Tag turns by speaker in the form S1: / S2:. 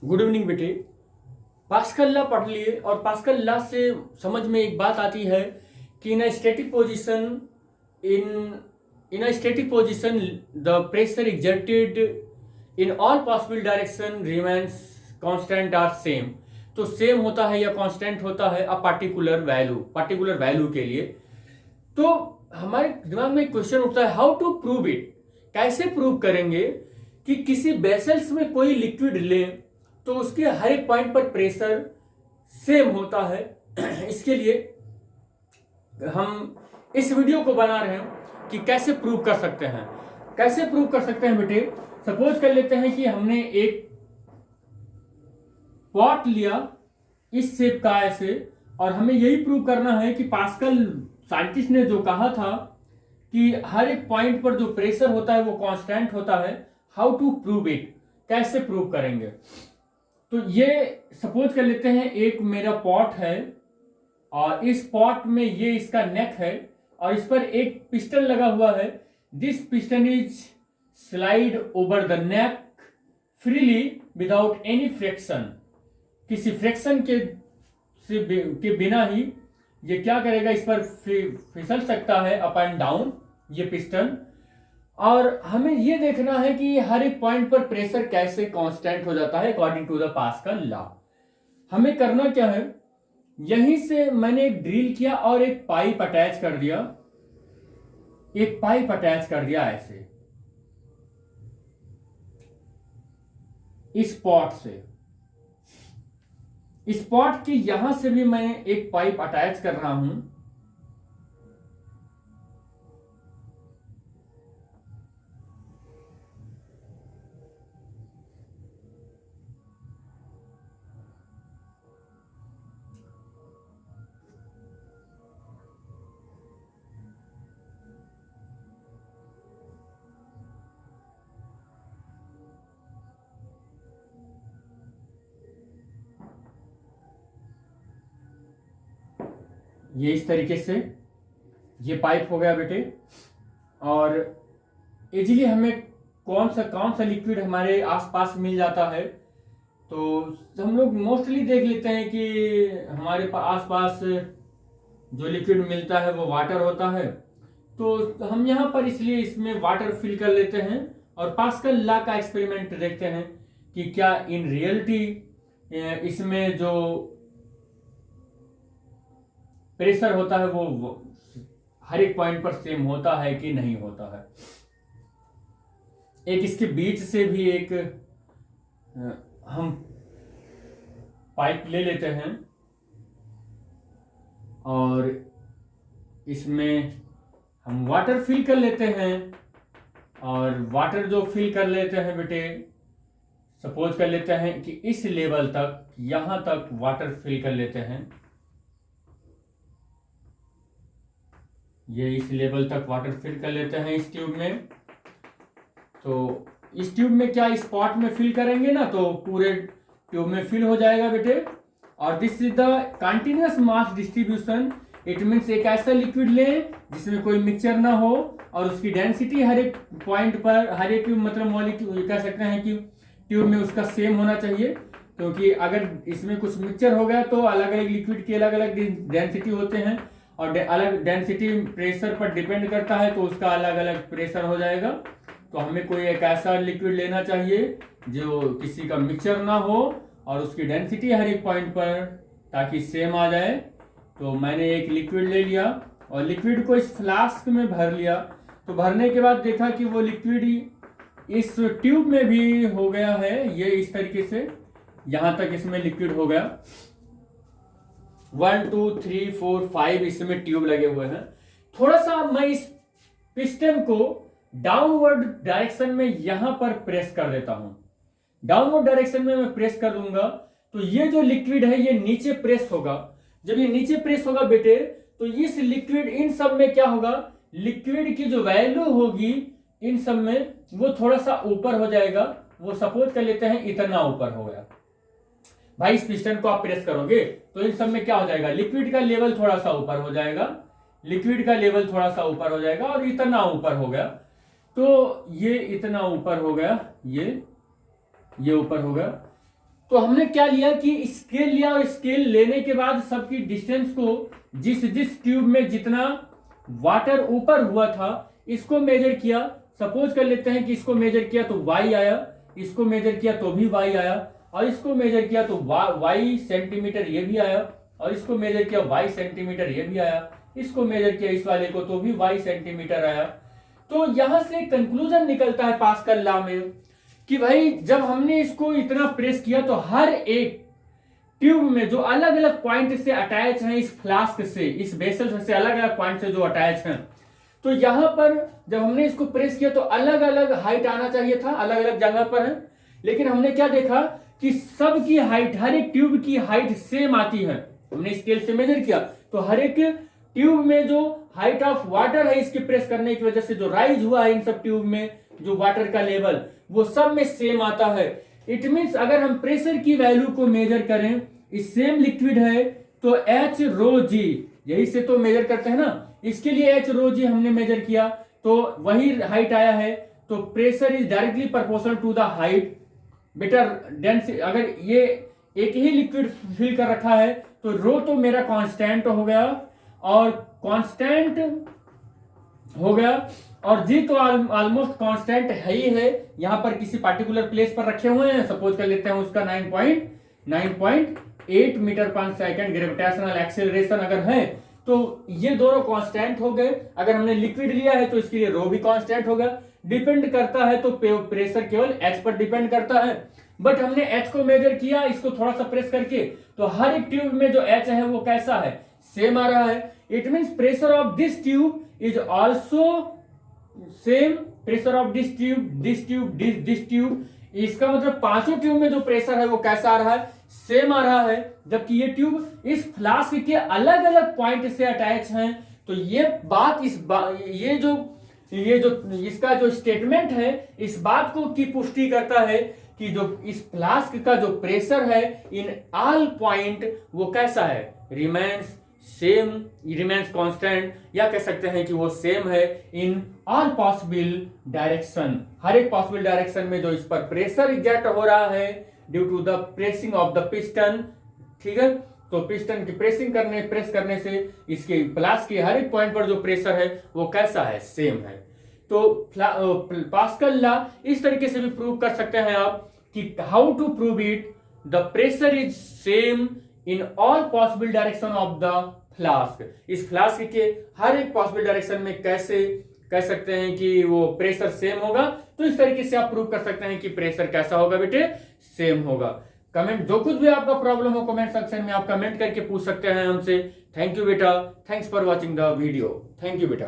S1: Good evening बेटे। Pascal law पढ़ लिए और पास्कल लॉ से समझ में एक बात आती है कि in a static position in a static position the pressure exerted in all possible direction remains constant or same. तो सेम होता है या कांस्टेंट होता है अ पार्टिकुलर वैल्यू के लिए। तो हमारे दिमाग में एक क्वेश्चन उठता है, हाउ टू प्रूव इट। कैसे प्रूव करेंगे कि किसी बेसल्स में कोई लिक्विड ले तो उसके हर एक पॉइंट पर प्रेशर सेम होता है। इसके लिए हम इस वीडियो को बना रहे हैं कि कैसे प्रूव कर सकते हैं। कैसे प्रूव कर सकते हैं बेटे, सपोज कर लेते हैं कि हमने एक पॉट लिया इस शेप का ऐसे, और हमें यही प्रूव करना है कि पास्कल साइंटिस्ट ने जो कहा था कि हर एक पॉइंट पर जो प्रेशर होता है वो कांस्टेंट होता है। हाउ टू प्रूव इट, कैसे प्रूव करेंगे। तो ये सपोज कर लेते हैं एक मेरा पॉट है और इस पॉट में ये इसका नेक है और इस पर एक पिस्टन लगा हुआ है। This piston is slide over the neck freely without any friction. किसी फ्रिक्शन के बिना ही ये क्या करेगा, इस पर फिसल सकता है अप एंड डाउन ये पिस्टन। और हमें ये देखना है कि हर एक पॉइंट पर प्रेशर कैसे कांस्टेंट हो जाता है according to the Pascal law. हमें करना क्या है, यहीं से मैंने एक ड्रिल किया और एक पाइप अटैच कर दिया। ऐसे इस पॉट से, इस पॉट के यहां से भी मैं एक पाइप अटैच कर रहा हूं। ये इस तरीके से ये पाइप हो गया बेटे। और इजीली हमें कौन सा लिक्विड हमारे आसपास मिल जाता है। तो हम लोग मोस्टली देख लेते हैं कि हमारे आसपास जो लिक्विड मिलता है वो वाटर होता है। तो हम यहाँ पर इसलिए इसमें वाटर फिल कर लेते हैं और पास्कल लॉ का एक्सपेरिमेंट देखते हैं कि क्या इन रियलिटी इसमें जो प्रेशर होता है वो हर एक पॉइंट पर सेम होता है कि नहीं होता है। एक इसके बीच से भी एक हम पाइप ले लेते हैं और इसमें हम वाटर फिल कर लेते हैं। और वाटर जो फिल कर लेते हैं बेटे, सपोज कर लेते हैं कि इस लेवल तक, यहां तक वाटर फिल कर लेते हैं। ये इस लेवल तक वाटर फिल कर लेते हैं इस ट्यूब में। तो इस ट्यूब में क्या, इस पॉट में फिल करेंगे ना तो पूरे ट्यूब में फिल हो जाएगा बेटे। और this is the continuous mass distribution. It means एक ऐसा लिक्विड लें जिसमें कोई मिक्सचर ना हो और उसकी डेंसिटी हर एक पॉइंट पर, हर एक मतलब मॉलिक्यूल कह सकते हैं कि ट्यूब में उसका सेम होना चाहिए। क्योंकि अगर इसमें कुछ मिक्सचर हो गया तो अलग अलग लिक्विड की अलग अलग डेंसिटी होते हैं और अलग डेंसिटी प्रेशर पर डिपेंड करता है, तो उसका अलग अलग प्रेशर हो जाएगा। तो हमें कोई एक ऐसा लिक्विड लेना चाहिए जो किसी का मिक्सचर ना हो और उसकी डेंसिटी हर एक पॉइंट पर ताकि सेम आ जाए। तो मैंने एक लिक्विड ले लिया और लिक्विड को इस फ्लास्क में भर लिया। तो भरने के बाद देखा कि वो लिक्विड इस ट्यूब में भी हो गया है। ये इस तरीके से यहां तक इसमें लिक्विड हो गया। 1 2 3 4 5 इसमें ट्यूब लगे हुए हैं। थोड़ा सा मैं इस पिस्टन को डाउनवर्ड डायरेक्शन में यहां पर प्रेस कर देता हूं। डाउनवर्ड डायरेक्शन में मैं प्रेस कर दूंगा तो ये जो लिक्विड है ये नीचे प्रेस होगा। जब ये नीचे प्रेस होगा बेटे तो इस लिक्विड, इन सब में क्या होगा, लिक्विड की जो वैल्यू होगी इन सब में वो थोड़ा सा ऊपर हो जाएगा। वो सपोज कर लेते हैं इतना ऊपर हो गया। भाई इस पिस्टन को आप प्रेस करोगे तो इन सब में क्या हो जाएगा, लिक्विड का लेवल थोड़ा सा ऊपर हो जाएगा। और इतना ऊपर हो गया। तो ये इतना ऊपर हो गया, ये ऊपर हो गया। तो हमने क्या लिया कि स्केल लिया, और स्केल लेने के बाद सबकी डिस्टेंस को जिस जिस ट्यूब में जितना वाटर ऊपर हुआ था इसको मेजर किया। सपोज कर लेते हैं कि इसको मेजर किया तो y आया, इसको मेजर किया तो भी y आया, और इसको मेजर किया तो y सेंटीमीटर ये भी आया, और इसको मेजर किया y सेंटीमीटर ये भी आया, इसको मेजर किया इस वाले को तो भी y सेंटीमीटर आया। तो यहां से कंक्लूजन निकलता है पास्कल लॉ में कि भाई जब हमने इसको इतना प्रेस किया तो हर एक ट्यूब में जो अलग अलग पॉइंट से अटैच हैं इस फ्लास्क से, इस बेसल से अलग अलग पॉइंट से जो अटैच हैं, तो यहां पर जब हमने इसको प्रेस किया तो अलग अलग हाइट आना चाहिए था, अलग अलग जगह पर है। लेकिन हमने क्या देखा कि सबकी हाइट, हर एक ट्यूब की हाइट सेम आती है। हमने स्केल से मेजर किया तो हर एक ट्यूब में जो हाइट ऑफ वाटर है इसके प्रेस करने की वजह से जो राइज हुआ है इन सब ट्यूब में जो वाटर का लेवल वो सब में सेम आता है। इट मीन्स अगर हम प्रेशर की वैल्यू को मेजर करें, इस सेम लिक्विड है तो एच रो जी, यही से तो मेजर करते हैं ना, इसके लिए एच रो जी हमने मेजर किया तो वही हाइट आया है। तो pressure is directly proportional to the height. Better density, अगर ये एक ही लिक्विड फिल कर रखा है तो रो तो मेरा कांस्टेंट हो गया और कांस्टेंट हो गया, और जी तो ऑलमोस्ट कांस्टेंट है ही है। यहां पर किसी पार्टिकुलर प्लेस पर रखे हुए हैं, सपोज कर लेते हैं उसका 9.8 मीटर पर सेकंड ग्रेविटेशनल एक्सेलरेशन अगर है तो ये दोनों कांस्टेंट हो गए। अगर हमने लिक्विड लिया है तो इसके लिए रो भी कांस्टेंट हो गया। डिपेंड करता है तो प्रेशर केवल एच पर डिपेंड करता है, बट हमने एच को मेजर किया इसको थोड़ा सा प्रेस करके, तो हर एक ट्यूब में जो एच है वो कैसा है, सेम आ रहा है। It means pressure of this tube is also same pressure of this tube, this tube. इसका मतलब पांचों ट्यूब में जो प्रेशर है वो कैसा आ रहा है, सेम आ रहा है। जबकि ये ट्यूब इस फ्लास्क के अलग अलग पॉइंट से अटैच हैं। तो ये बात ये जो इसका जो स्टेटमेंट है इस बात को की पुष्टि करता है कि जो इस फ्लास्क का जो प्रेशर है इन ऑल पॉइंट वो कैसा है, रिमेन्स सेम, रिमेन्स कांस्टेंट, या कह सकते हैं कि वो सेम है इन ऑल पॉसिबल डायरेक्शन। हर एक पॉसिबल डायरेक्शन में जो इस पर प्रेशर एग्जर्ट हो रहा है due to the pressing of the piston, ठीक है। तो पिस्टन की प्रेस करने से इसके फ्लास्क के हर एक पॉइंट पर जो प्रेशर है वो कैसा है, सेम है। तो पास्कल लॉ इस तरीके से भी प्रूव कर सकते हैं आप कि how to prove it, the pressure is same in all possible direction of the flask. इस फ्लास्क के हर एक पॉसिबल डायरेक्शन में कैसे कह सकते हैं कि वो प्रेशर सेम होगा। तो इस तरीके से आप प्रूव कर सकते हैं कि प्रेशर कैसा होगा बेटे, सेम होगा। कमेंट, जो कुछ भी आपका प्रॉब्लम हो कमेंट सेक्शन में आप कमेंट करके पूछ सकते हैं हमसे। थैंक यू बेटा, thanks for watching the video, thank you बेटा।